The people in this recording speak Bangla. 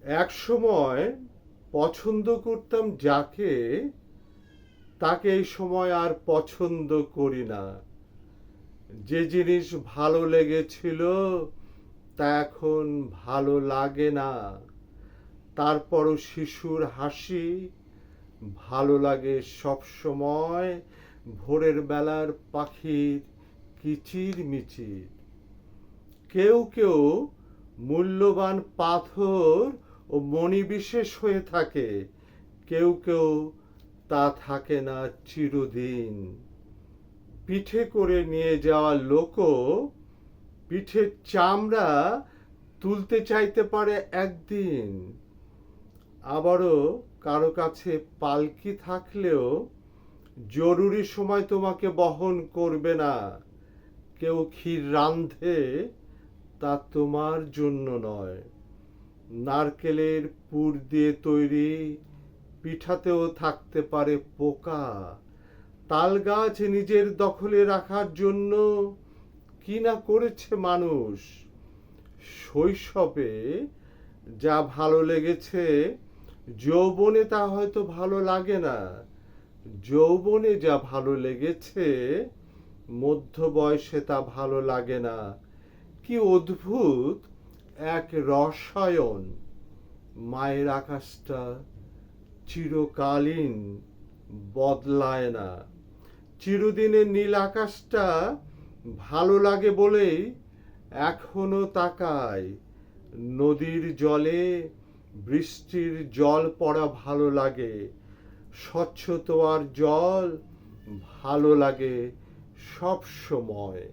এক সময় পছন্দ করতাম যাকে, তাকে এই সময় আর পছন্দ করি না। যে জিনিস ভালো লেগেছিল তা এখন ভালো লাগে না। তারপরও শিশুর হাসি ভালো লাগে সব সময়, ভোরের বেলার পাখির কিচির মিচির। কেউ কেউ মূল্যবান পাথর ও মণিবিশেষ হয়ে থাকে, কেউ কেউ তা থাকে না চিরদিন। পিঠে করে নিয়ে যাওয়া লোকও পিঠের চামড়া তুলতে চাইতে পারে একদিন। আবারও কারো কাছে পালকি থাকলেও জরুরি সময় তোমাকে বহন করবে না। কেউ ক্ষীর রাঁধে, তা তোমার জন্য নয়। নারকেলের পুর দিয়ে তৈরি পিঠাতেও থাকতে পারে পোকা। তাল গাছ নিজের দখলে রাখার জন্য কি না করেছে মানুষ। শৈশবে যা ভালো লেগেছে যৌবনে তা হয়তো ভালো লাগে না। যৌবনে যা ভালো লেগেছে মধ্য বয়সে তা ভালো লাগে না। কি অদ্ভুত এক রসায়ন! মায়ের আকাশটা চিরকালীন, বদলায় না। চিরদিনের নীল আকাশটা ভালো লাগে বলেই এখনো তাকাই। নদীর জলে বৃষ্টির জল পড়া ভালো লাগে, স্বচ্ছ তোয়ার জল ভালো লাগে সব সময়।